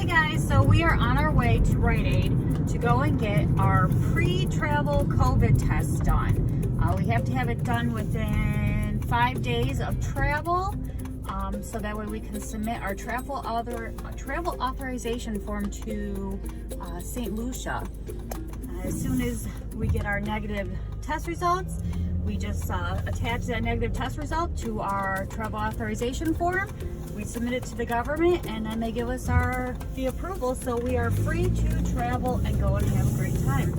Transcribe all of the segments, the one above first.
guys, so we are on our way to Rite Aid to go and get our pre-travel COVID test done. We have to have it done within 5 days of travel, so that way we can submit our travel authorization form to St. Lucia. As soon as we get our negative test results, we just attach that negative test result to our travel authorization form. We submit it to the government, and then they give us the approval, so we are free to travel and go and have a great time.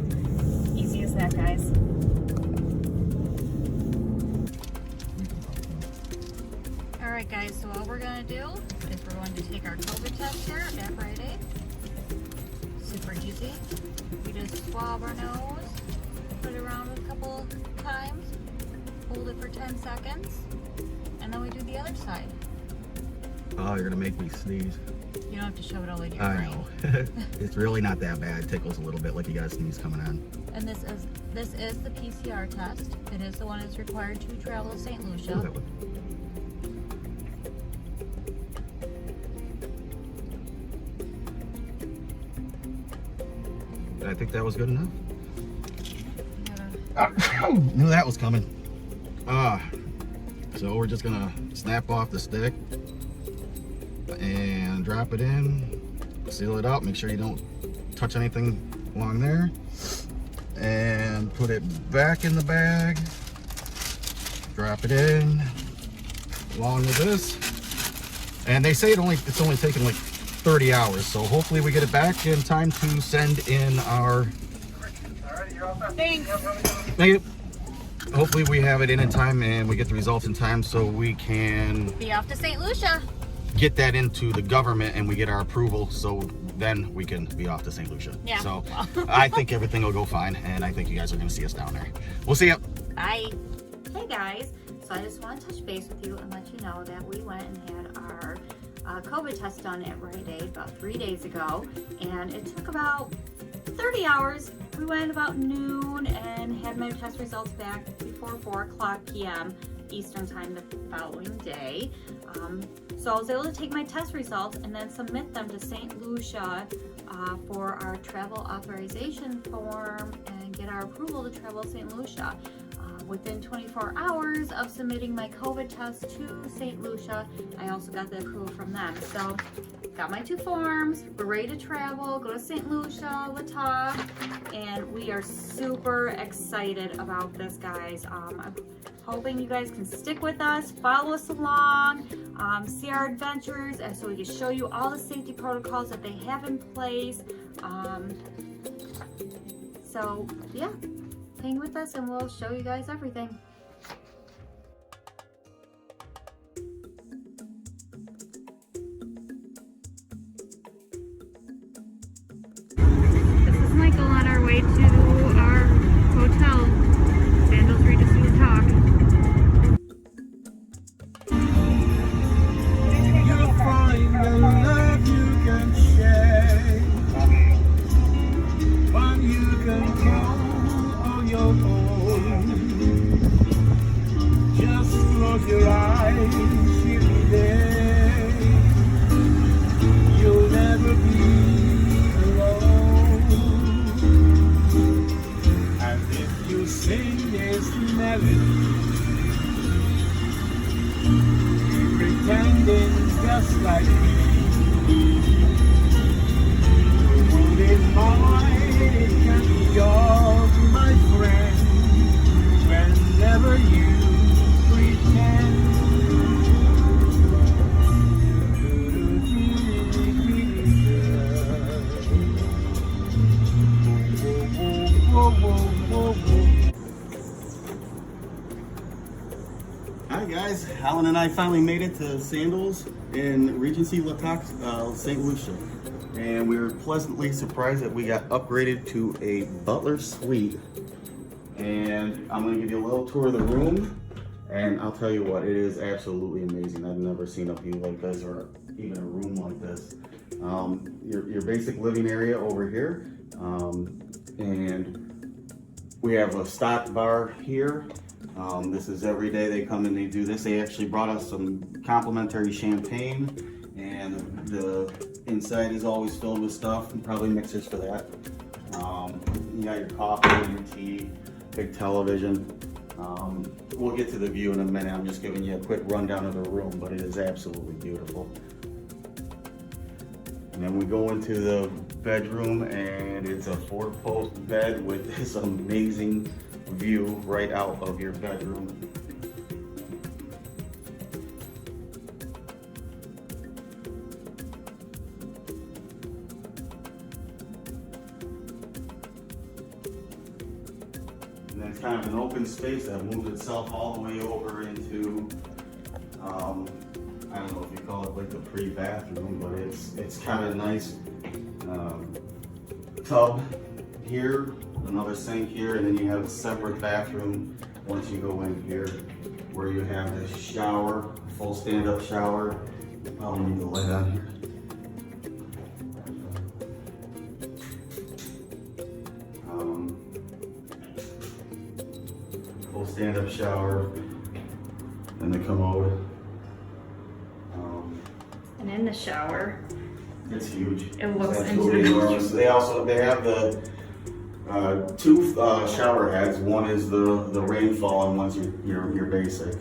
Easy as that, guys. All right, guys, so what we're gonna do is we're going to take our COVID test here at Rite Aid. Super easy. We just swab our nose, put it around a couple times, hold it for 10 seconds, and then we do the other side. Oh, you're gonna make me sneeze. You don't have to shove it all in your I brain. know. It's really not that bad. It tickles a little bit like you got a sneeze coming on. And this is the PCR test. It is the one that's required to travel to St. Lucia. That one. I think that was good enough. Knew that was coming. So we're just gonna snap off the stick and drop it in, seal it up, make sure you don't touch anything along there, and put it back in the bag, drop it in along with this, and they say it's only taking like 30 hours, so hopefully we get it back in time to send in our... Thanks. Thank you. Hopefully we have it in time and we get the results in time so we can Be off to St. Lucia. get that into the government and we get our approval, so then we can be off to St. Lucia. Yeah. So I think everything will go fine, and I think you guys are going to see us down there. We'll see you. Bye. Hey guys, so I just want to touch base with you and let you know that we went and had our COVID test done at Rite Aid about 3 days ago, and it took about 30 hours. We went about noon and had my test results back before 4:00 p.m. Eastern time the following day. So I was able to take my test results and then submit them to St. Lucia for our travel authorization form and get our approval to travel to St. Lucia. Within 24 hours of submitting my COVID test to St. Lucia, I also got the approval from them. So, got my 2 forms, we're ready to travel, go to St. Lucia La Toc, and we are super excited about this, guys. I'm hoping you guys can stick with us, follow us along, see our adventures, and so we can show you all the safety protocols that they have in place. So, yeah. Hang with us and we'll show you guys everything. This is Michael on our way to our hotel, Sandals Regency La Toc. You'll find the love you can share, one you can call your own. Just close your eyes, she'll be there. You'll never be alone. And if you sing this melody, pretending just like me, would it mind it can be yours, my friend, whenever you pretend. Hi guys, Alan and I finally made it to Sandals in Regency La Toc, St. Lucia. And we were pleasantly surprised that we got upgraded to a butler suite. And I'm gonna give you a little tour of the room, and I'll tell you what, it is absolutely amazing. I've never seen a view like this or even a room like this. Your basic living area over here, and we have a stock bar here. This is every day they come and they do this. They actually brought us some complimentary champagne And the inside is always filled with stuff, and probably mixers for that. You got your coffee, your tea, big television. We'll get to the view in a minute. I'm just giving you a quick rundown of the room, but it is absolutely beautiful. And then we go into the bedroom, and it's a 4-post bed with this amazing view right out of your bedroom. And then it's kind of an open space that moves itself all the way over into, I don't know if you call it like the pre-bathroom, but it's kind of nice. Tub here, another sink here, and then you have a separate bathroom once you go in here, where you have this shower, full stand-up shower. I'll need the light on here. Full stand-up shower, and the commode. And in the shower, It's huge. it looks It's into absolutely the enormous. They have the two shower heads. One is the rainfall, and one's your basic.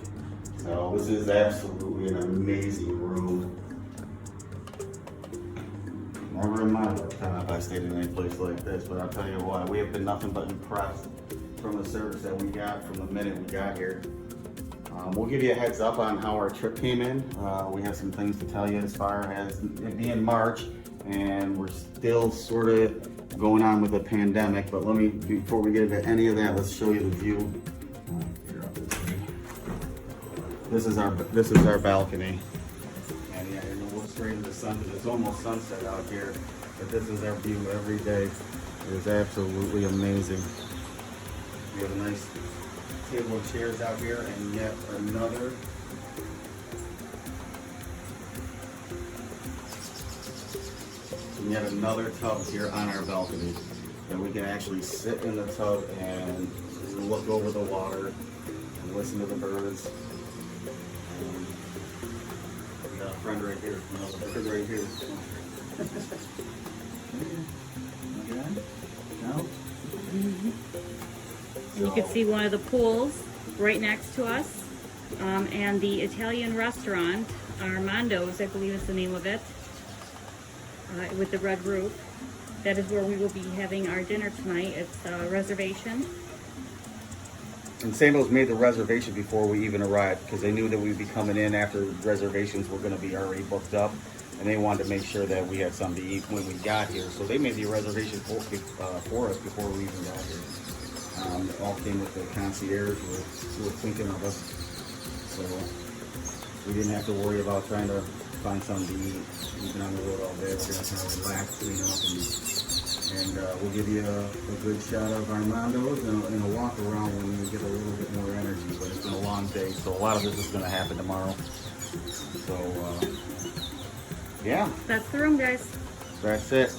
So this is absolutely an amazing room. Never in my lifetime have I stayed in any place like this, but I'll tell you what, we have been nothing but impressed from the service that we got from the minute we got here. We'll give you a heads up on how our trip came in. We have some things to tell you as far as it being March, and we're still sort of going on with the pandemic. But before we get into any of that, let's show you the view. This is our balcony, and yeah, it looks straight into the sun because it's almost sunset out here. But this is our view every day. It is absolutely amazing. We have a nice table of chairs out here, and yet another tub here on our balcony, and we can actually sit in the tub and look over the water and listen to the birds. We got a friend right here. Another bird right here. Again? No? You can see one of the pools right next to us, and the Italian restaurant, Armando's, I believe is the name of it, with the red roof. That is where we will be having our dinner tonight. It's a reservation. And Sandals made the reservation before we even arrived because they knew that we'd be coming in after reservations were going to be already booked up, and they wanted to make sure that we had something to eat when we got here. So they made the reservation for us before we even got here. It all came with the concierge who were thinking of us, so we didn't have to worry about trying to find something to eat. We've been on the road all day. We're going to kind of relax, clean up, and we'll give you a good shot of Armando's and a walk around when we get a little bit more energy. But it's been a long day, so a lot of this is going to happen tomorrow. So, yeah. That's the room, guys. That's it.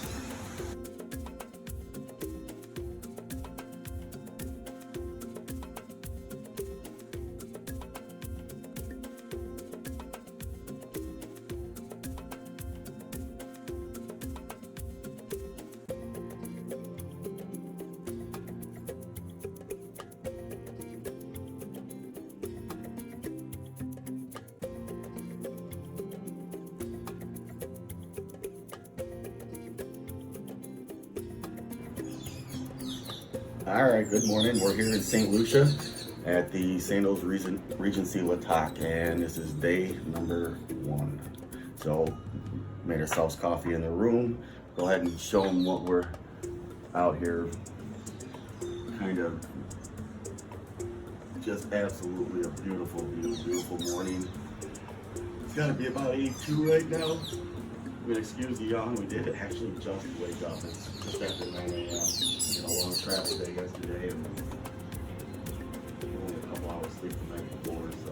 All right, good morning. We're here in St. Lucia at the Sandals Regency La Toc, and this is day number 1. So, made ourselves coffee in the room. Go ahead and show them what we're out here kind of just absolutely a beautiful view, beautiful morning. It's gotta be about 82 right now. I'm gonna excuse the yawn. We did actually just wake up. It's just after 9 a.m. A long travel day yesterday, and only a couple hours sleep the night before. So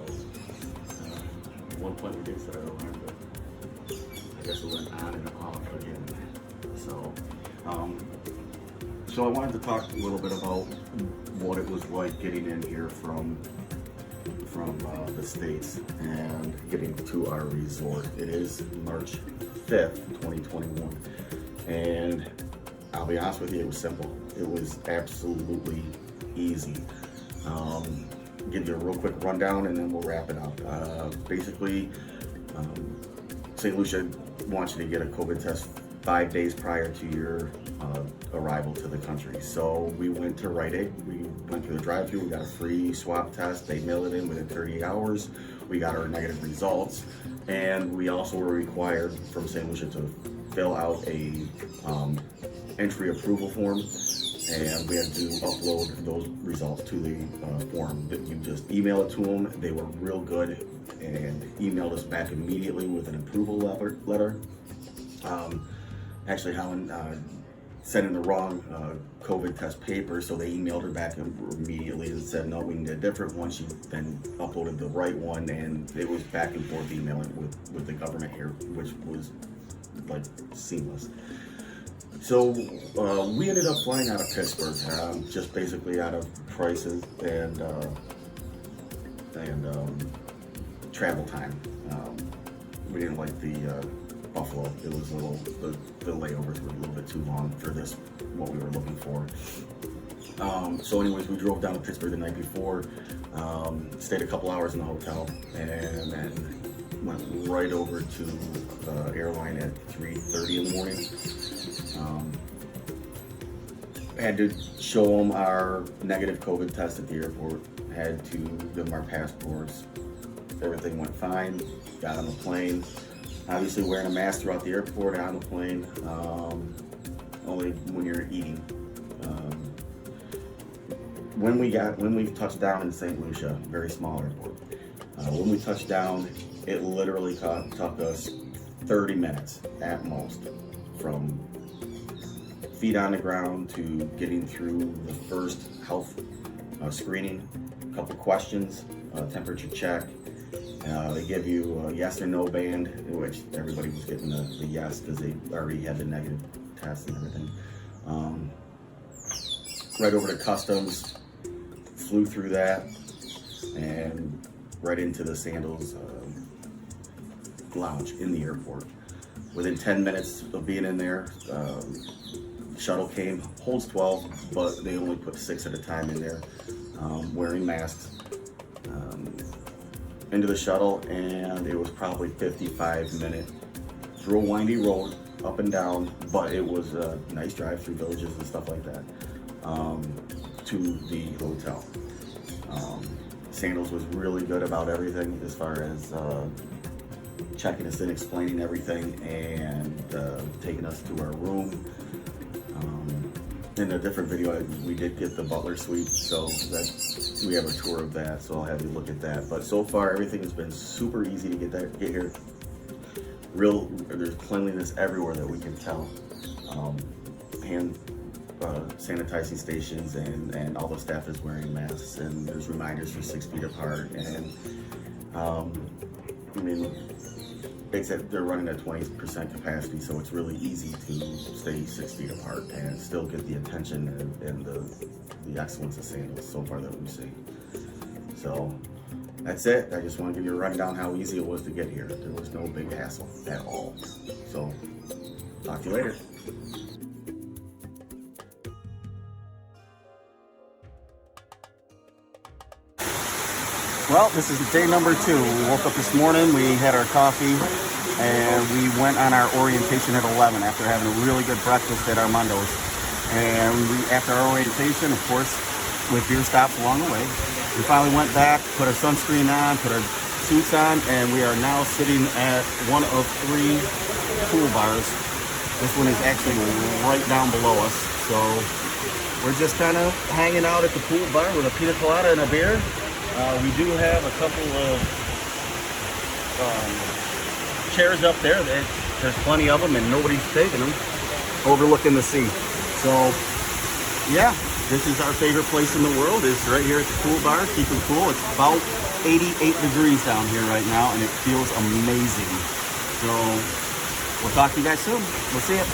at one point we did set our alarm, but I guess it went on and off again. So I wanted to talk a little bit about what it was like getting in here from from the States and getting to our resort. It is March 5th, 2021. And I'll be honest with you, it was simple. It was absolutely easy. Give you a real quick rundown and then we'll wrap it up. Basically, St. Lucia wants you to get a COVID test 5 days prior to your arrival to the country. So we went to Rite Aid, we went through the drive-thru, we got a free swab test, they mailed it in within 38 hours, we got our negative results, and we also were required from St. Lucia to fill out a entry approval form, and we had to upload those results to the form. That you just email it to them. They were real good and emailed us back immediately with an approval letter. Actually, Helen sent in the wrong COVID test paper, so they emailed her back immediately and said, no, we need a different one. She then uploaded the right one, and it was back and forth emailing with the government here, which was like seamless. So we ended up flying out of Pittsburgh, just basically out of prices and travel time. We didn't like the Buffalo. It was the layovers were a little bit too long for this, what we were looking for. So anyways, we drove down to Pittsburgh the night before, stayed a couple hours in the hotel, and then went right over to the airline at 3:30 in the morning. Had to show them our negative COVID test at the airport, had to give them our passports. Everything went fine, got on the plane. Obviously wearing a mask throughout the airport and on the plane, only when you're eating. When we touched down in St. Lucia, very small airport, when we touched down, it literally took us 30 minutes at most, from feet on the ground to getting through the first health screening, a couple questions, temperature check. They give you a yes or no band, which everybody was getting the yes because they already had the negative test and everything. Right over to customs, flew through that, and right into the Sandals lounge in the airport. Within 10 minutes of being in there, shuttle came, holds 12, but they only put 6 at a time in there, wearing masks. Into the shuttle, and it was probably 55-minute, through a windy road, up and down, but it was a nice drive through villages and stuff like that, to the hotel. Sandals was really good about everything as far as checking us in, explaining everything, and taking us to our room. In a different video, we did get the Butler Suite, so we have a tour of that, so I'll have you look at that. But so far, everything has been super easy to get here. There's cleanliness everywhere that we can tell. Hand sanitizing stations, and all the staff is wearing masks, and there's reminders for 6 feet apart. And I mean, except they're running at 20% capacity, so it's really easy to stay 6 feet apart and still get the attention and the excellence of Sandals so far that we've seen. So that's it. I just want to give you a rundown how easy it was to get here. There was no big hassle at all. So talk to you later. Well, this is day number 2. We woke up this morning, we had our coffee, and we went on our orientation at 11 after having a really good breakfast at Armando's. And after our orientation, of course, with beer stops along the way, we finally went back, put our sunscreen on, put our suits on, and we are now sitting at one of 3 pool bars. This one is actually right down below us, so we're just kind of hanging out at the pool bar with a pina colada and a beer. We do have a couple of chairs up there. There's plenty of them and nobody's taking them, overlooking the sea. So yeah, this is our favorite place in the world, is right here at the pool bar, keeping cool. It's about 88 degrees down here right now, and it feels amazing. So we'll talk to you guys soon. We'll see you.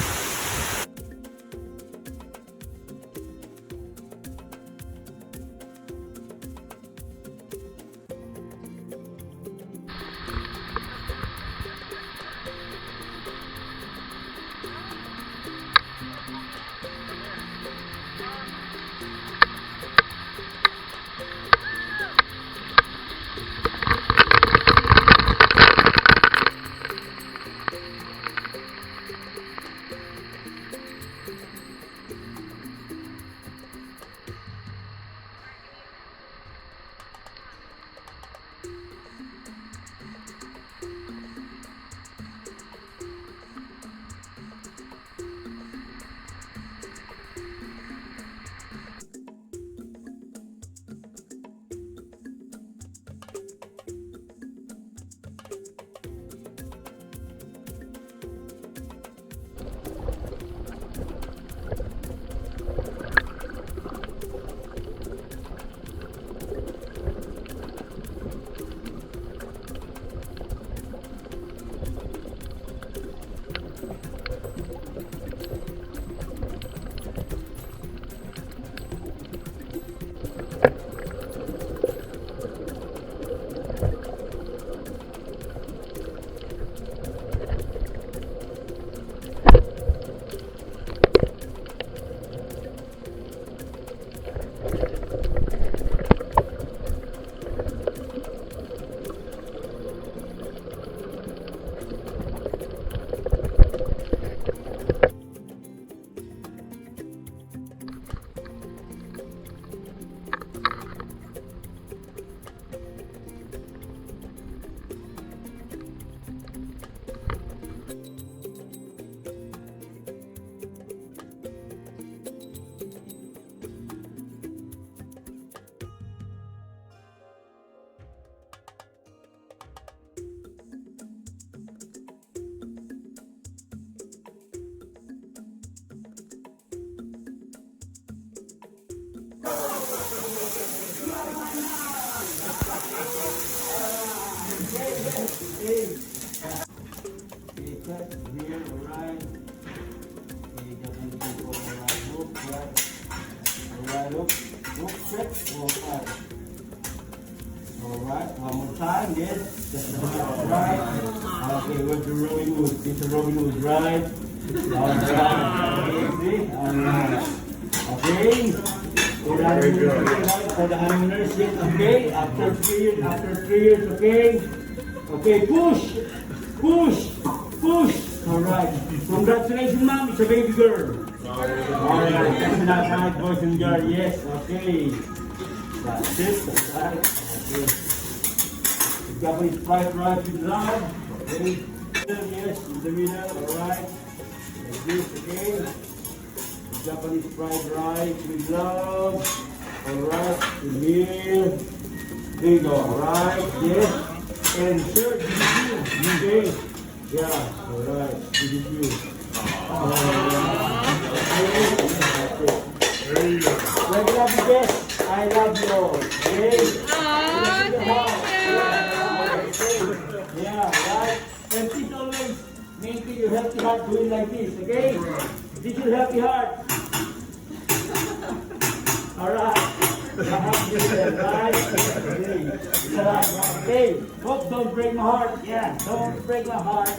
okay? Okay, cut here, alright. Okay, got one people, alright, hook, right. Alright, hook, check, alright. Alright, one more time, yes. Right. Okay, where's the Robin Hood? It's the Robin Hood, right? Alright, okay, see? Alright. Okay. For the honeymooners, yes, okay? After 3 years, okay? Okay, push! Push! Push! Alright. Congratulations, ma'am, it's a baby girl. Alright, that's not right, boys and girls, yes, okay. That's it, that's right. Okay. The Japanese fried rice with love. Okay. Yes, in the middle, alright. Like this, okay. The Japanese fried rice with love. Alright, in here. There you go, alright, yes. And sir, this is you. Okay. Yeah, alright, this is you. There you go. Like love you best. I love you all. Okay? Yeah, right? And please always maintain your healthy heart doing like this, okay? This is your healthy heart. Alright. Right? Okay. Hope don't break my heart. Yeah, don't break my heart.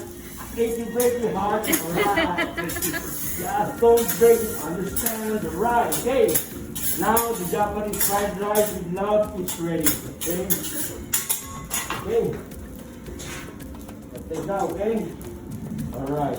If you break your heart, alright. Just don't break it. Understand? Right, okay. Now the Japanese fried rice with love is ready. Okay? Okay. Take that, okay? Alright.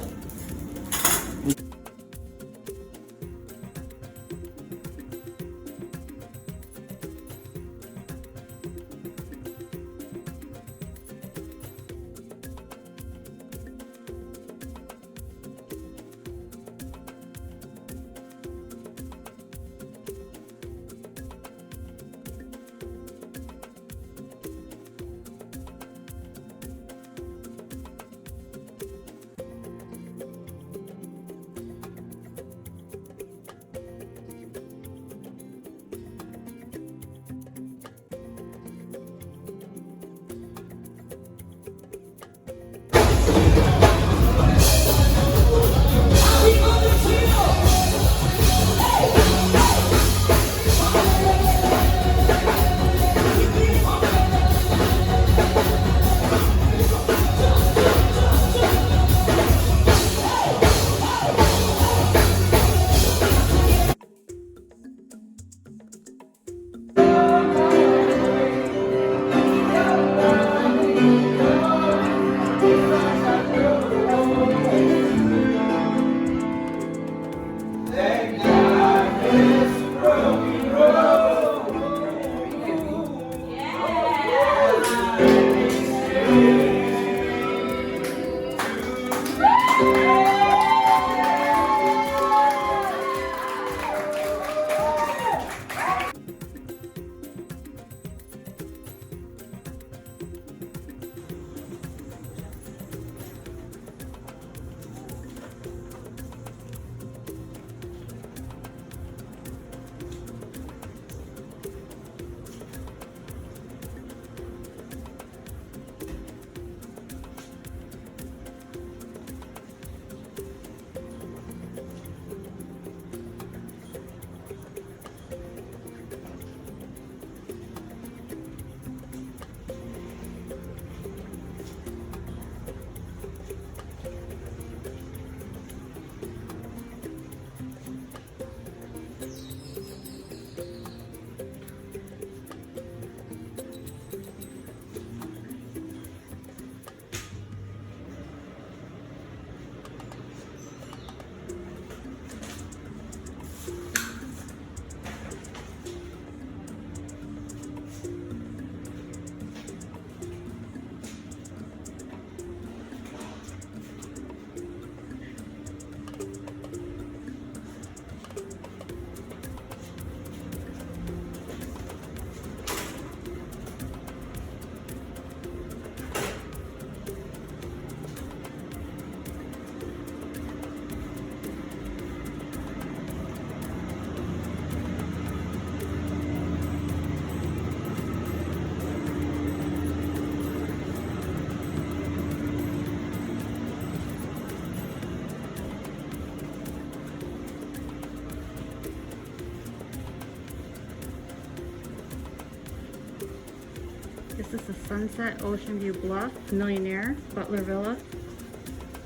the Sunset Ocean View Bluff, Millionaire, Butler Villa.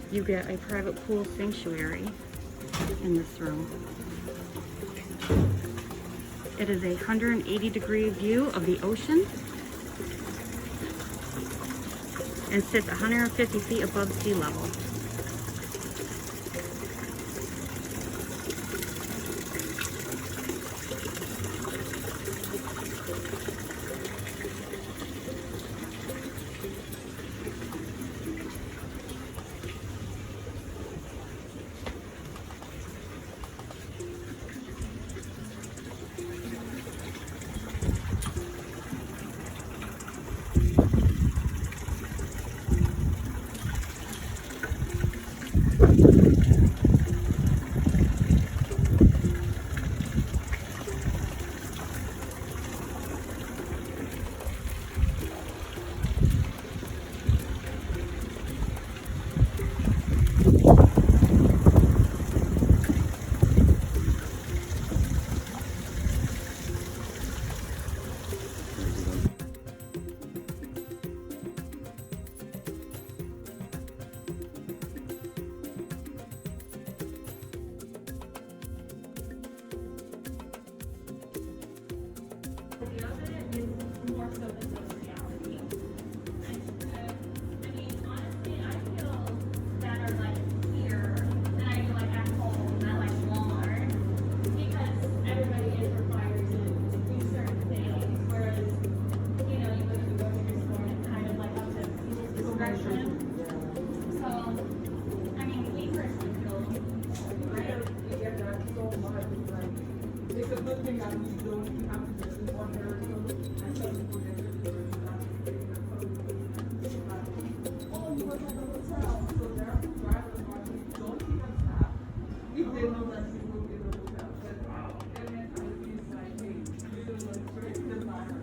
You get a private pool sanctuary in this room. It is a 180-degree view of the ocean and sits 150 feet above sea level. It's a good thing that we don't have to just one area. I tell people that oh, you work at the hotel, so their drivers don't even stop if they know that you will be in the hotel. But their mentality is like, hey, you do look great, it doesn't matter.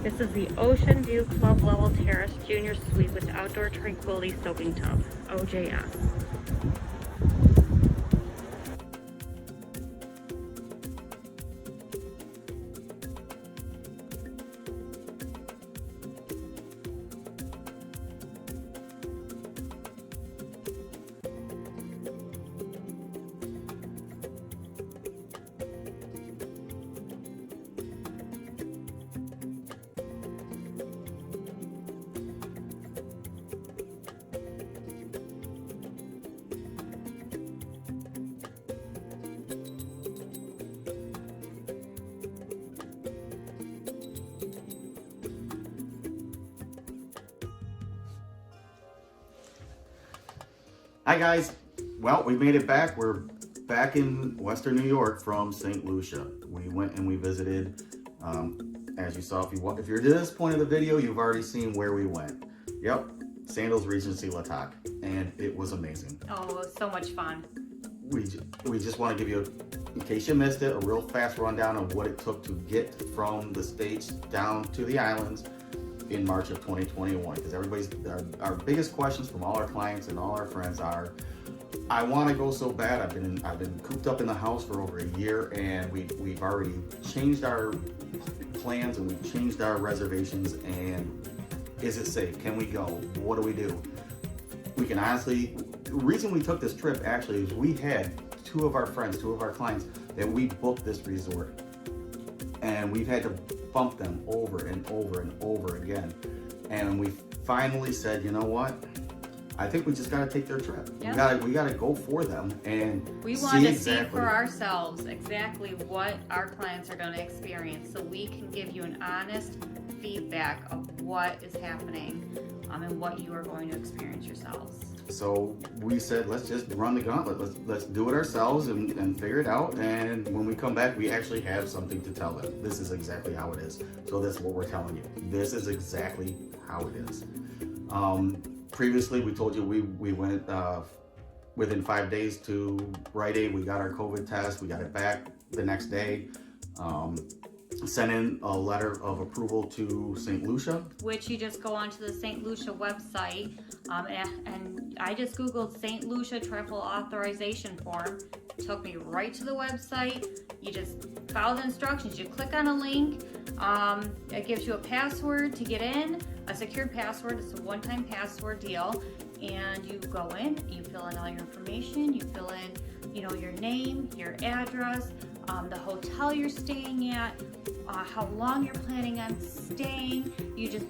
This is the Ocean View Club Level Terrace Junior Suite with outdoor tranquility soaking tub, OJS. Hi guys, well, we made it back. We're back in Western New York from St. Lucia. We went and we visited, as you saw, if you're to this point of the video, you've already seen where we went. Yep, Sandals Regency La Toc, and it was amazing. Oh, it was so much fun. We just want to give you, in case you missed it, a real fast rundown of what it took to get from the States down to the islands in March of 2021, because our biggest questions from all our clients and all our friends are, I want to go so bad. I've been cooped up in the house for over a year, and we've already changed our plans and we've changed our reservations, and is it safe? Can we go? What do we do? We can honestly, the reason we took this trip actually is we had two of our clients that we booked this resort, and we've had to bump them over and over and over again. And we finally said, you know what? I think we just got to take their trip. Yep. We got to go for them and we want to see for ourselves exactly what our clients are going to experience, so we can give you an honest feedback of what is happening and what you are going to experience yourselves. So we said, let's just run the gauntlet. Let's do it ourselves and figure it out. And when we come back, we actually have something to tell them. This is exactly how it is. So that's what we're telling you. This is exactly how it is. Previously, we told you we went within 5 days to Rite Aid. We got our COVID test. We got it back the next day. Sent in a letter of approval to St. Lucia. Which you just go onto the St. Lucia website, and I just Googled St. Lucia Travel Authorization Form. It took me right to the website. You just follow the instructions. You click on a link. It gives you a password to get in, a secure password. It's a one-time password deal. And you go in, you fill in all your information. You fill in, you know, your name, your address, the hotel you're staying at, how long you're planning on staying. You just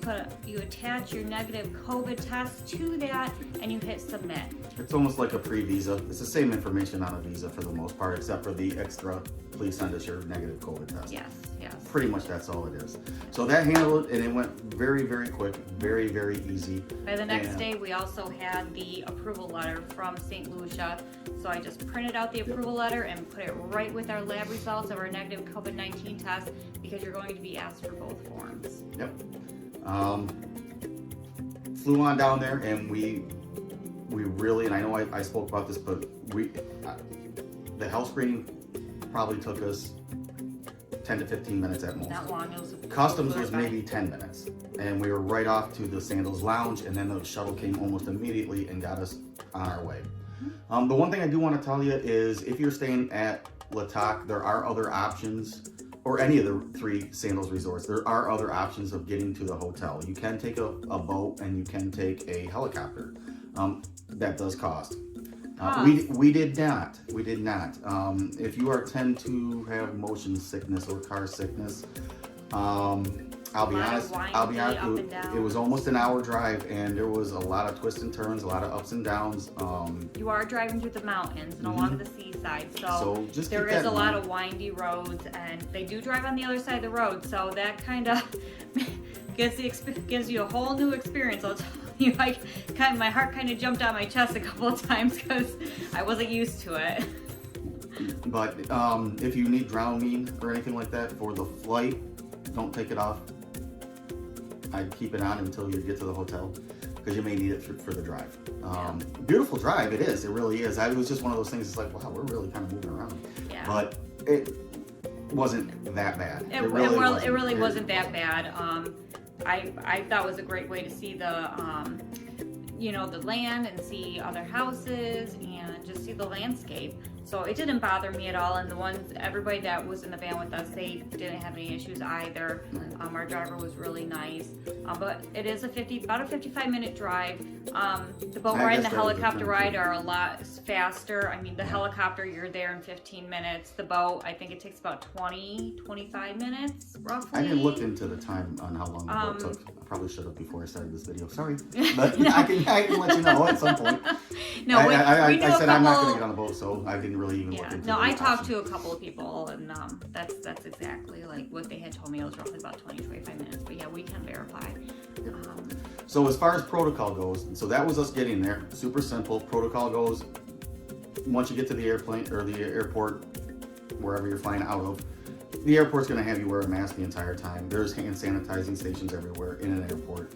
you attach your negative COVID test to that, and you hit submit. It's almost like a pre-visa. It's the same information on a visa for the most part, except for the extra, please send us your negative COVID test. Yes, yes. Pretty much that's all it is. So that handled it, and it went very, very quick, very, very easy. By the next day, we also had the approval letter from St. Lucia. So I just printed out the approval letter and put it right with our lab results of our negative COVID-19 test, because you're going to be asked for both forms. Yep. Flew on down there, and we really, and I know I spoke about this, but the health screening probably took us 10 to 15 minutes at most. Not long. It was Customs was maybe 10 minutes, and we were right off to the Sandals Lounge, and then the shuttle came almost immediately and got us on our way. The one thing I do want to tell you is, if you're staying at La Toc, there are other options, or any of the 3 Sandals resorts. There are other options of getting to the hotel. You can take a boat, and you can take a helicopter. That does cost. We did not. We did not. If you tend to have motion sickness or car sickness, I'll be honest. It was almost an hour drive, and there was a lot of twists and turns, a lot of ups and downs. You are driving through the mountains and along the seaside, so just there is a lot of windy roads, and they do drive on the other side of the road. So that kind of gives you a whole new experience. I'll tell you, my heart kind of jumped out my chest a couple of times because I wasn't used to it. But if you need Dramamine or anything like that for the flight, don't take it off. I'd keep it on until you get to the hotel, because you may need it for the drive. Beautiful drive, it is. It really is. It was just one of those things. It's like, wow, we're really kind of moving around. Yeah. But it wasn't that bad. It really wasn't that bad. I thought it was a great way to see the the land and see other houses and just see the landscape. So it didn't bother me at all, and everybody that was in the van with us, they didn't have any issues either. Our driver was really nice, but it is about a 55-minute drive. The boat ride and the helicopter ride are a lot faster. I mean, the helicopter, you're there in 15 minutes. The boat, I think it takes about 25 minutes, roughly. I didn't look into the time on how long the boat took. I probably should have before I started this video. Sorry, but No. I can let you know at some point. No, I said I'm not going to get on the boat, so I didn't really even look into it. No, I talked to a couple of people, and that's exactly like what they had told me. It was roughly about 20-25 minutes, but yeah, we can verify. So as far as protocol goes, so that was us getting there. Super simple. Protocol goes, once you get to the airplane or the airport, wherever you're flying out of, the airport's going to have you wear a mask the entire time. There's hand sanitizing stations everywhere in an airport.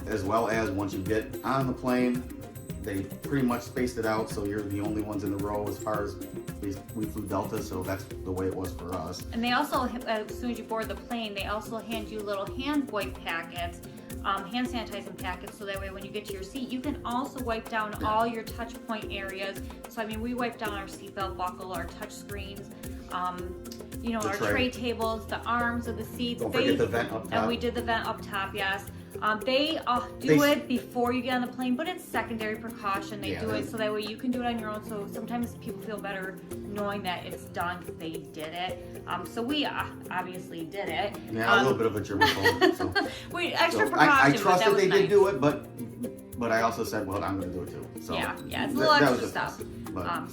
As well as once you get on the plane, they pretty much spaced it out, so you're the only ones in the row. As far as we flew Delta, so that's the way it was for us. And they also, as soon as you board the plane, they also hand you little hand wipe packets, hand sanitizing packets, so that way when you get to your seat, you can also wipe down all your touch point areas. So I mean, we wiped down our seatbelt buckle, our touch screens, our tray tables, the arms of the seats. Don't forget the vent up top. And we did the vent up top, yes. They do it before you get on the plane, but it's secondary precaution. They do it so that way you can do it on your own. So sometimes people feel better knowing that it's done because they did it. So we obviously did it. Yeah, a little bit of a germaphobe. So. Extra precaution. I trust that they did do it, but I also said, well, I'm going to do it too. So yeah, it's a little extra stuff.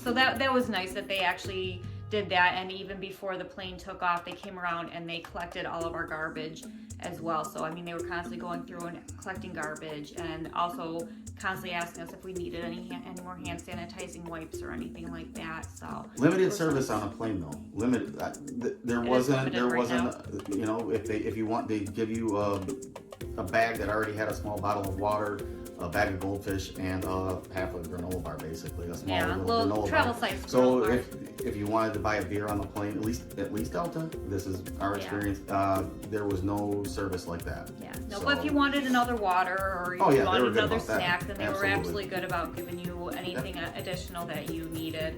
So that was nice that they actually did that, and even before the plane took off, they came around and they collected all of our garbage as well. So I mean, they were constantly going through and collecting garbage, and also constantly asking us if we needed any more hand sanitizing wipes or anything like that. So Limited service on a plane though. Limited. There wasn't. You know, if you want, they give you a bag that already had a small bottle of water, a bag of goldfish, and half a granola bar, basically a small little granola travel bar. size. So if you wanted to buy a beer on the plane, at least Delta, this is our experience. There was no service like that. Yeah. No, so, but if you wanted another water or you wanted another snack, then they were absolutely good about giving you anything additional that you needed.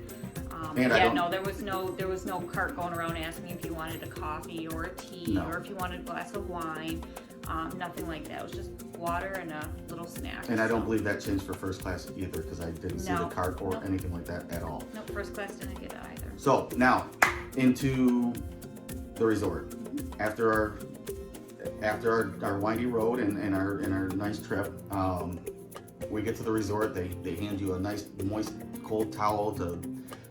There was no cart going around asking if you wanted a coffee or a tea or if you wanted a glass of wine. Nothing like that. It was just water and a little snack. And I don't believe that changed for first class either, because I didn't see the cart or anything like that at all. Nope, first class didn't get it either. So now into the resort. After our windy road and our nice trip, we get to the resort. They hand you a nice moist cold towel to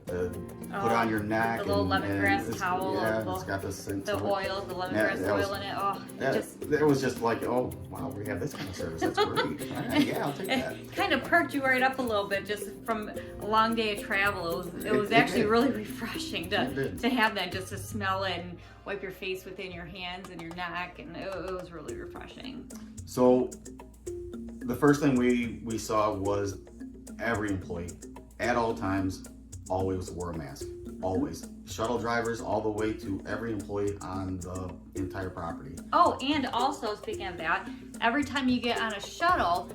put on your neck. The little lemongrass towel. Yeah, it's got the scent. The oil, the lemongrass oil in it. Oh, it was just like, oh wow, we have this kind of service. That's great. Yeah, I'll take that. It kind of perked you right up a little bit just from a long day of travel. It was actually really refreshing to have that, just to smell it and wipe your face within your hands and your neck, and it was really refreshing. So the first thing we saw was every employee at all times always wore a mask. Always. Shuttle drivers all the way to every employee on the entire property. Oh, and also speaking of that, every time you get on a shuttle,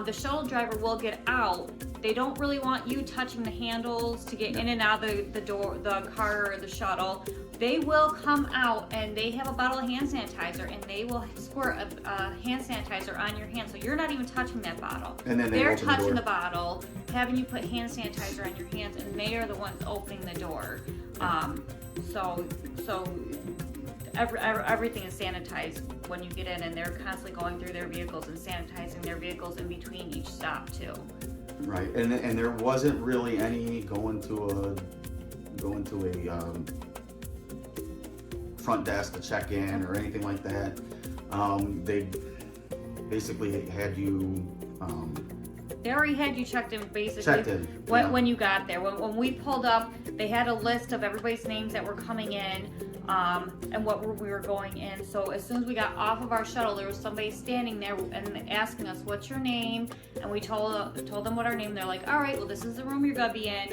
the shuttle driver will get out. They don't really want you touching the handles to get in and out of the door, the car or the shuttle. They will come out and they have a bottle of hand sanitizer and they will squirt a hand sanitizer on your hand. So you're not even touching that bottle. And then they're touching the bottle, having you put hand sanitizer on your hands, and they are the ones opening the door. So everything is sanitized when you get in, and they're constantly going through their vehicles and sanitizing their vehicles in between each stop too. Right, and there wasn't really any going to a front desk to check in or anything like that. They basically had you. They already had you checked in, basically. When you got there. When we pulled up, they had a list of everybody's names that were coming in, and what we were going in. So as soon as we got off of our shuttle, there was somebody standing there and asking us, "What's your name?" And we told them what our name. They're like, "All right, well, this is the room you're gonna be in.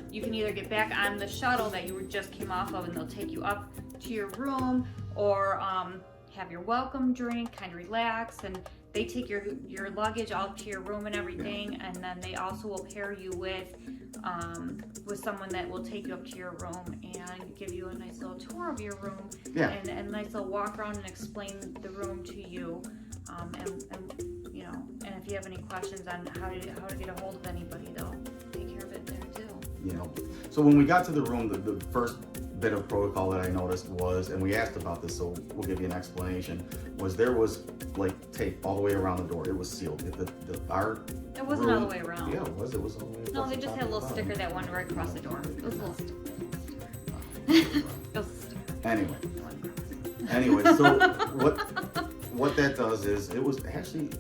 You can either get back on the shuttle that you just came off of, and they'll take you up to your room, or have your welcome drink, kind of relax, and they take your luggage all to your room and everything, and then they also will pair you with someone that will take you up to your room and give you a nice little tour of your room, and a nice little walk around and explain the room to you, and you know, and if you have any questions on how to get a hold of anybody, they'll take care of it there too. You know, so when we got to the room, the first bit of protocol that I noticed was, and we asked about this, so we'll give you an explanation, was there was like tape all the way around the door. It was sealed. It wasn't all the way around. Yeah, it was all the way around. No, they just had a little sticker that went right across the door. It was a little sticker. Anyway, so what that does is, it was actually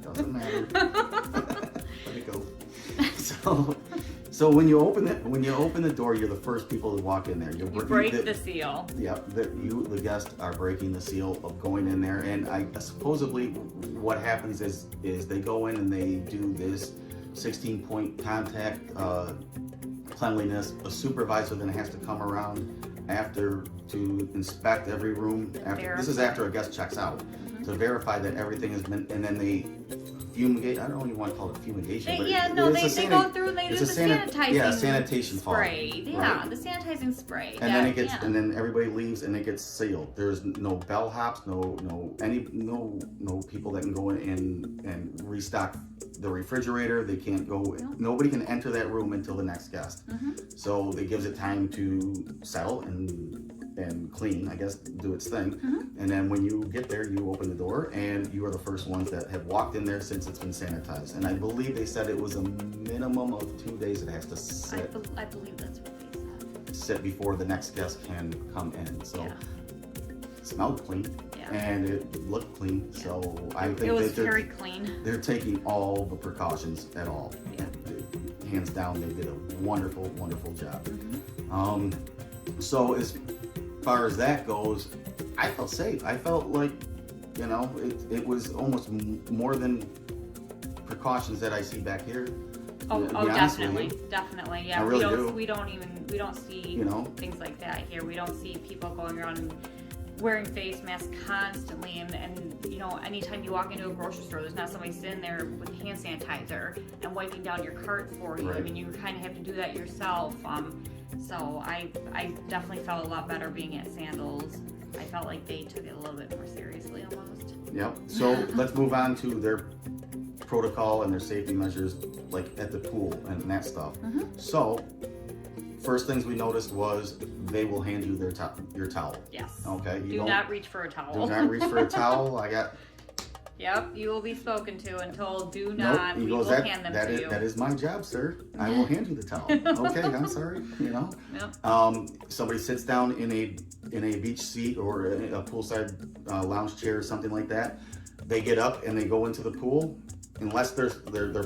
doesn't matter. Let it go. So when you open the door, you're the first people to walk in there. You break the seal. Yeah, the guests are breaking the seal of going in there, and supposedly what happens is they go in and they do this 16-point contact cleanliness. A supervisor then has to come around after to inspect every room. This is after a guest checks out, to verify that everything has been, and then they fumigate. I don't even want to call it fumigation. They go through and they do the sanitizing. Yeah, sanitation spray. The sanitizing spray. And then and then everybody leaves and it gets sealed. There's no bellhops, no people that can go in and restock the refrigerator. They can't go. Nope. Nobody can enter that room until the next guest. So it gives it time to settle and clean, I guess, do its thing. And then when you get there, you open the door, and you are the first ones that have walked in there since it's been sanitized. And I believe they said it was a minute minimum of 2 days it has to sit. I believe that's what they said. Sit before the next guest can come in. So Yeah. it smelled clean and it looked clean. Yeah. So I think it was that very clean. they're taking all the precautions at all. Yeah. Hands down, they did a wonderful, wonderful job. Mm-hmm. So as far as that goes, I felt safe. I felt like, you know, it was almost more than precautions that I see back here. Oh, to be honest with you. definitely. Yeah, I really do. we don't see You know? things like that here. We don't see people going around and wearing face masks constantly, and you know, anytime you walk into a grocery store, there's not somebody sitting there with hand sanitizer and wiping down your cart for you. I Right. mean, you kind of have to do that yourself. So I definitely felt a lot better being at Sandals. I felt like they took it a little bit more seriously almost. Yep. So let's move on to their protocol and their safety measures, like at the pool and that stuff. So first things we noticed was they will hand you your towel. Yes. Okay. Do not reach for a towel. Do not reach for a towel. I got. Yep, you will be spoken to and told, do Nope. not. He We goes, will hand them to you. that is my job, sir. I will hand you the towel. Okay, I'm sorry. You know. Yep. Somebody sits down in a beach seat or a poolside lounge chair or something like that. They get up and they go into the pool. Unless their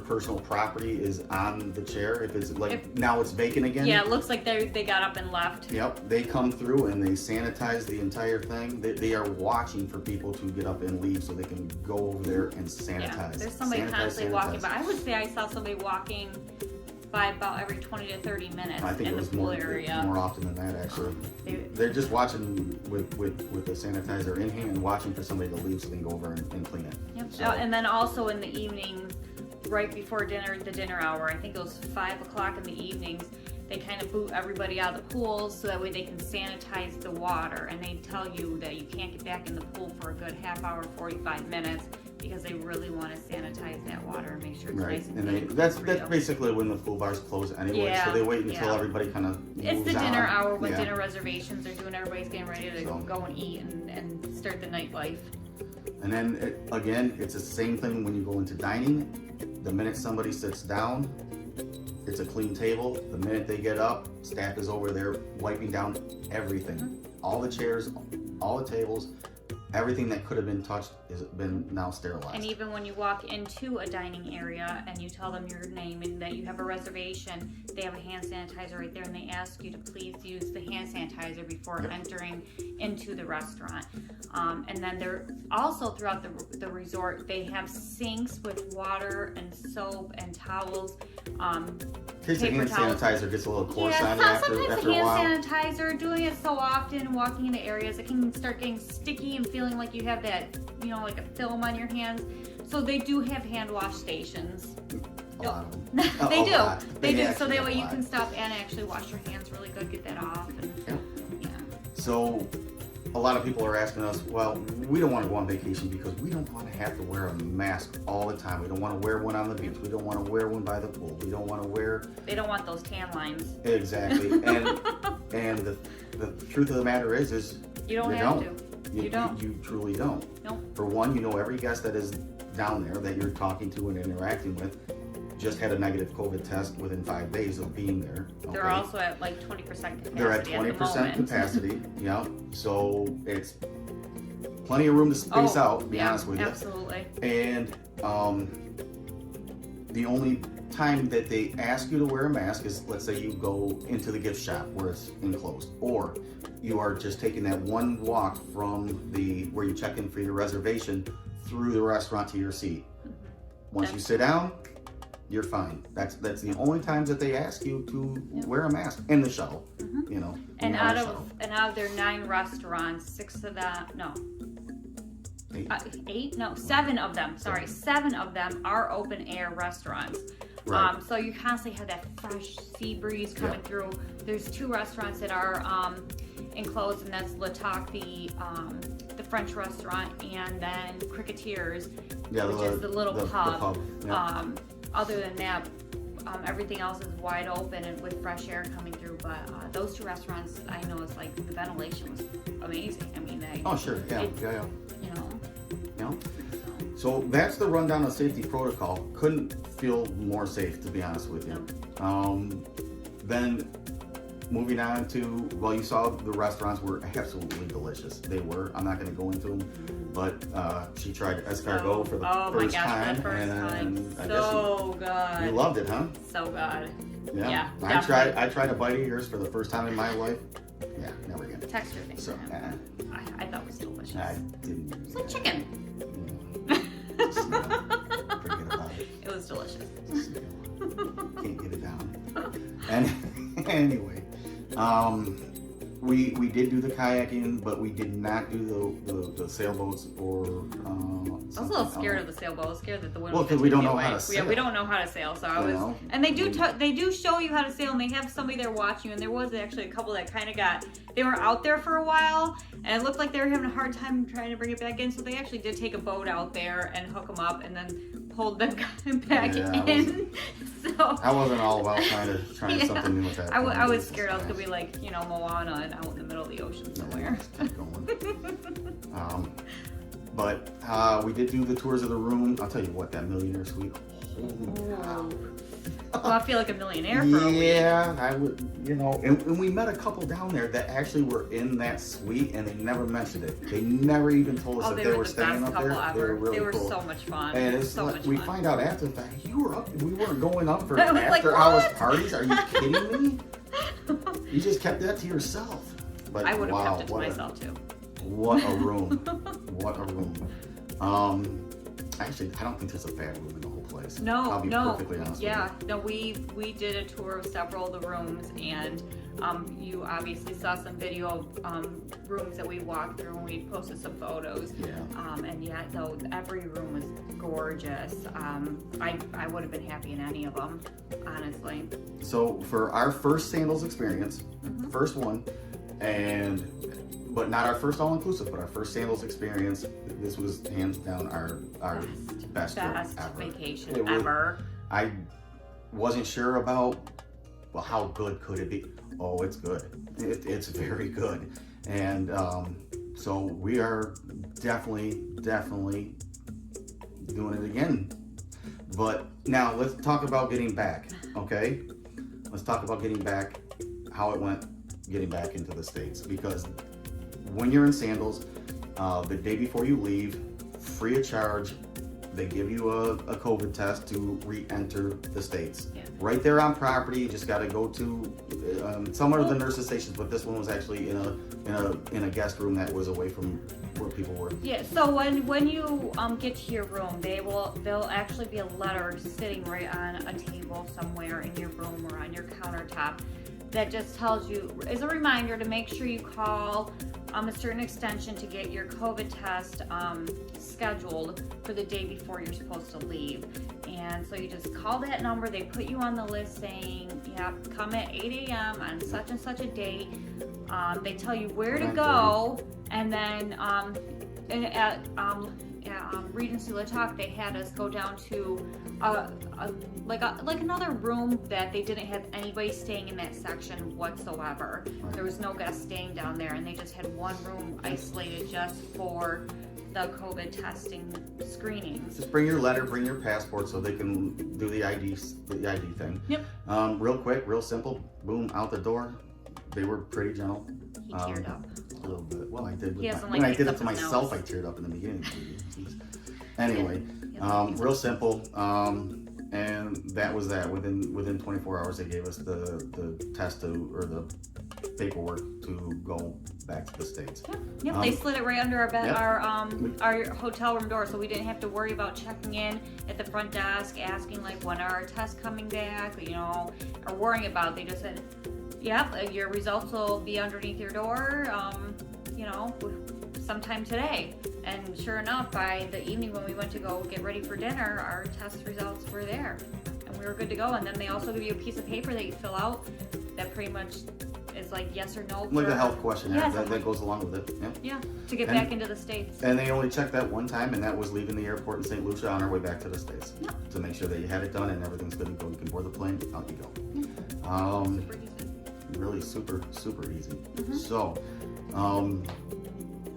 personal property is on the chair, if it's like now it's vacant again. Yeah, it looks like they got up and left. Yep, they come through and they sanitize the entire thing. They are watching for people to get up and leave so they can go over there and sanitize. Yeah, there's somebody constantly walking by. I would say I saw somebody walking by about every 20 to 30 minutes I think in it the was pool more area. often than that actually. They're just watching with the sanitizer in hand, watching for somebody to leave so they can go over and clean it. Yep. So, And then also in the evenings, right before dinner, the dinner hour, I think it was 5 o'clock in the evenings, they kind of boot everybody out of the pools so that way they can sanitize the water, and they tell you that you can't get back in the pool for a good half hour, 45 minutes, because they really want to sanitize that water and make sure it's right, nice and and clean. that's for you. basically when the pool bars close anyway. Yeah, So they wait until yeah. everybody kind of It's moves the dinner on. hour when Yeah. dinner reservations are doing, everybody's getting ready to So. go and eat and start the nightlife. And then again, it's the same thing when you go into dining. The minute somebody sits down, it's a clean table. The minute they get up, staff is over there wiping down everything. All the chairs, all the tables, everything that could have been touched has been now sterilized. And even when you walk into a dining area and you tell them your name and that you have a reservation, they have a hand sanitizer right there, and they ask you to please use the hand sanitizer before entering into the restaurant. And then they're also throughout the resort, they have sinks with water and soap and towels. In case the paper hand towels. sanitizer gets a little coarse on you sometimes after the a while. hand sanitizer, doing it so often, walking into areas, it can start getting sticky and feeling like you have that, you know, like a film on your hands. So they do have hand wash stations. A lot of them. They A do. lot. They do. So actually that have way a you lot. can stop and actually wash your hands really good, get that off. And, yeah. So a lot of people are asking us, well, we don't want to go on vacation because we don't want to have to wear a mask all the time. We don't want to wear one on the beach. We don't want to wear one by the pool. We don't want to wear... They don't want those tan lines. Exactly. and the truth of the matter is You don't have to. You don't. You truly don't. Nope. For one, you know every guest that is down there that you're talking to and interacting with just had a negative COVID test within 5 days of being there. Okay? They're also at like 20% capacity. They're at the 20% moment. capacity. Yeah. So it's plenty of room to space out, to be honest with you. Absolutely. And the only time that they ask you to wear a mask is, let's say you go into the gift shop where it's enclosed, or you are just taking that one walk from where you check in for your reservation through the restaurant to your seat. Once you sit down, you're fine. That's the only times that they ask you to wear a mask in the shuttle. You know. And out of their 9 restaurants, 6 of them, no. 8? No, 7 of them. Sorry, 7 of them are open air restaurants. Right. So you constantly have that fresh sea breeze coming through. There's 2 restaurants that are enclosed, and that's La Toc, the French restaurant, and then Cricketers, which is the little pub. Yeah. Other than that, everything else is wide open and with fresh air coming through. But those 2 restaurants, I know it's like the ventilation was amazing. I mean, Oh sure, yeah. You know. So that's the rundown of safety protocol. Couldn't feel more safe, to be honest with you. Then moving on to, well, you saw the restaurants were absolutely delicious. They were. I'm not going to go into them, but she tried escargot for the first time. The first time. I So guess good. you loved it, huh? So good. Yeah. Yeah, I tried a bite of yours for the first time in my life. Yeah, never again. Texture thing. So, I thought it was delicious. I didn't. It's like chicken. Just, forget about it. It was delicious. Just, can't get it down. And anyway, we did do the kayaking, but we did not do the sailboats or. I was a little scared of the sailboat. I was scared that the wind. Well, because we don't know how to sail. Yeah, we don't know how to sail, so I was. know? And they do show you how to sail, and they have somebody there watching you. And there was actually a couple that kind of they were out there for a while, and it looked like they were having a hard time trying to bring it back in. So they actually did take a boat out there and hook them up, and then pulled them back in. So I wasn't all about trying something new with that. I was scared I was gonna be like, Moana and out in the middle of the ocean somewhere. Keep going. But we did do the tours of the room. I'll tell you what, that millionaire suite. Holy cow. Well, I feel like a millionaire for a week. Yeah, I would, and we met a couple down there that actually were in that suite, and they never mentioned it. They never even told us that they were staying up there. Ever. They were really They were cool. so much fun. And it's so like, much we fun. find out after the fact, you were up. We weren't going up for I was like, after hours what? parties. Are you kidding me? You just kept that to yourself. But I would have wow, kept it to myself too. What a room! What a room! Actually, I don't think there's a bad room in the whole place. I'll be perfectly honest with you. No, we did a tour of several of the rooms, and you obviously saw some video of rooms that we walked through, and we posted some photos. Yeah. And yeah, though every room was gorgeous. I would have been happy in any of them, honestly. So for our first Sandals experience, first one, but not our first all-inclusive, but our first Sandals experience, this was hands down our best trip ever. Vacation ever. I wasn't sure about, well, how good could it be? Oh, it's good. It's very good. And so we are definitely doing it again. But now let's talk about getting back, okay? Let's talk about getting back, how it went getting back into the States. Because when you're in Sandals, the day before you leave, free of charge, they give you a COVID test to re-enter the States. Yeah. Right there on property, you just got to go to some of the nurses' stations, but this one was actually in a guest room that was away from where people were. Yeah. So when you get to your room, there'll actually be a letter sitting right on a table somewhere in your room or on your countertop that just tells you, as a reminder, to make sure you call a certain extension to get your COVID test scheduled for the day before you're supposed to leave. And so you just call that number, they put you on the list saying, come at 8 a.m. on such and such a date. They tell you where to go, and then at Regency La Toc, they had us go down to like another room that they didn't have anybody staying in that section whatsoever. Right. There was no guests staying down there, and they just had one room isolated just for the COVID testing screenings. Just bring your letter, bring your passport, so they can do the ID thing. Yep. Real quick, real simple. Boom, out the door. They were pretty gentle. He teared up. A little bit. Well, I did. When I did it to something myself, else. I teared up in the beginning. Jeez. Anyway, real simple. And that was that. Within 24 hours, they gave us the test or the paperwork to go back to the States. Yep, they slid it right under our bed, Yep. our hotel room door, so we didn't have to worry about checking in at the front desk, asking like when are our tests coming back, or worrying about it. They just said, "Yep, your results will be underneath your door, sometime today." And sure enough, by the evening when we went to go get ready for dinner, our test results were there, and we were good to go. And then they also give you a piece of paper that you fill out that pretty much is like yes or no. Like a health questionnaire Yes, that goes along with it. Yep. Yeah, to get back into the States. And they only checked that one time, and that was leaving the airport in St. Lucia on our way back to the States. Yep. To make sure that you had it done and everything's good to go. You can board the plane, out you go. Super easy. Really super easy. So,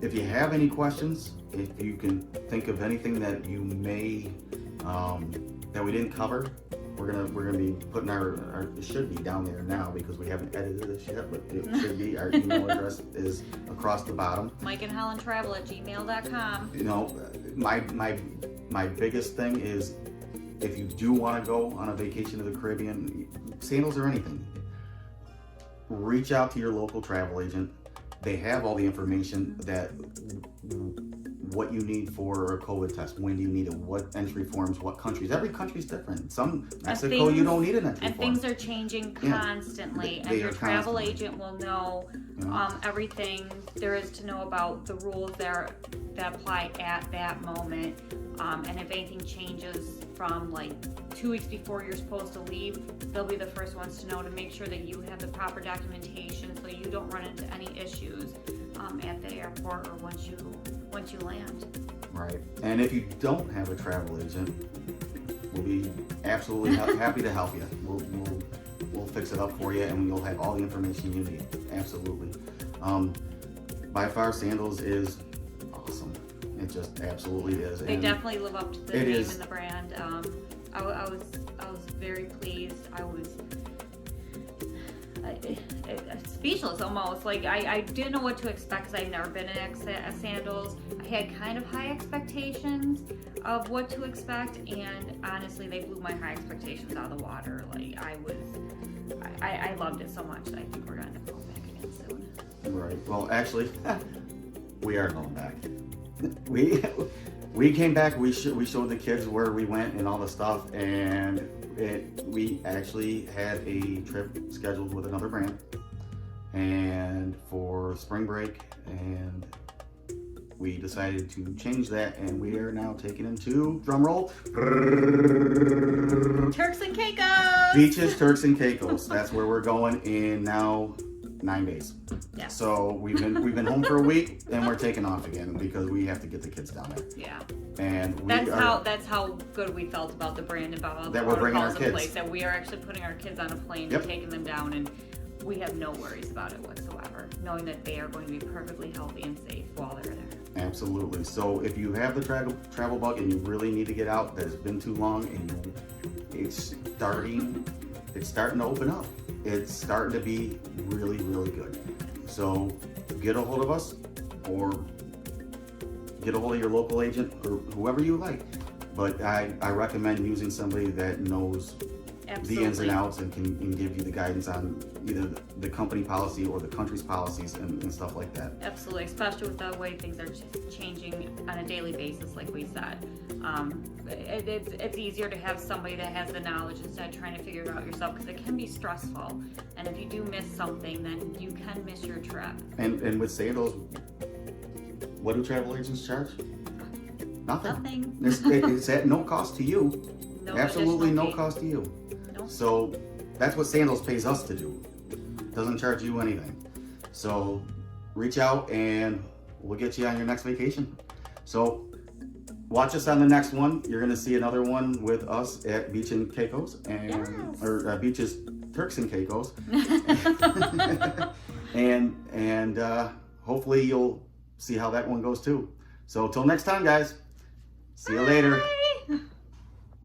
if you have any questions, if you can think of anything that you may that we didn't cover, we're gonna be putting our it should be down there now because we haven't edited this yet, but it should be. Our email address is across the bottom. MikeandHelenTravel@gmail.com. You know, my biggest thing is, if you do want to go on a vacation to the Caribbean, Sandals or anything, reach out to your local travel agent. They have all the information that what you need for a COVID test, when do you need it, what entry forms, what countries. Every country's different. Some Mexico, you don't need an entry form. And things are changing constantly, and your travel agent will know everything there is to know about the rules that apply at that moment. And if anything changes from like 2 weeks before you're supposed to leave, they'll be the first ones to know, to make sure that you have the proper documentation so you don't run into any issues at the airport or once you land. Right. And if you don't have a travel agent, we'll be absolutely happy to help you. We'll fix it up for you, and you'll have all the information you need. Absolutely. By far, Sandals is awesome. It just absolutely is. They definitely live up to the name and the brand. I was very pleased. I was speechless almost. Like I didn't know what to expect because I've never been at Sandals. I had kind of high expectations of what to expect, and honestly, they blew my high expectations out of the water. Like I loved it so much that I think we're gonna have to go back again soon. Right. Well, actually, we are going back. We came back. We showed the kids where we went and all the stuff, and we actually had a trip scheduled with another brand, and for spring break, and we decided to change that, and we are now taking them to, drum roll, Turks and Caicos. Beaches, Turks and Caicos. That's where we're going in now 9 days. Yeah. So we've been home for a week, and we're taking off again because we have to get the kids down there. Yeah. And that's how good we felt about the brand, about all the that we're bringing our protocols in kids. place, that we are actually putting our kids on a plane and taking them down, and we have no worries about it whatsoever, knowing that they are going to be perfectly healthy and safe while they're there. Absolutely. So if you have the travel bug and you really need to get out, that has been too long, and it's starting to open up. It's starting to be really, really good. So get a hold of us, or get a hold of your local agent, or whoever you like. But I recommend using somebody that knows the ins and outs and can give you the guidance on either the company policy or the country's policies and stuff like that. Absolutely, especially with the way things are changing on a daily basis, like we said. It's easier to have somebody that has the knowledge instead of trying to figure it out yourself, because it can be stressful. And if you do miss something, then you can miss your trip. And with Sandals, what do travel agents charge? Nothing. It's at no cost to you. No, absolutely no fee. cost to you. Nope. So that's what Sandals pays us to do. Doesn't charge you anything. So reach out and we'll get you on your next vacation. So watch us on the next one. You're gonna see another one with us at Beach and Caicos, and or Beaches, Turks and Caicos, and hopefully you'll see how that one goes too. So till next time, guys. See you later.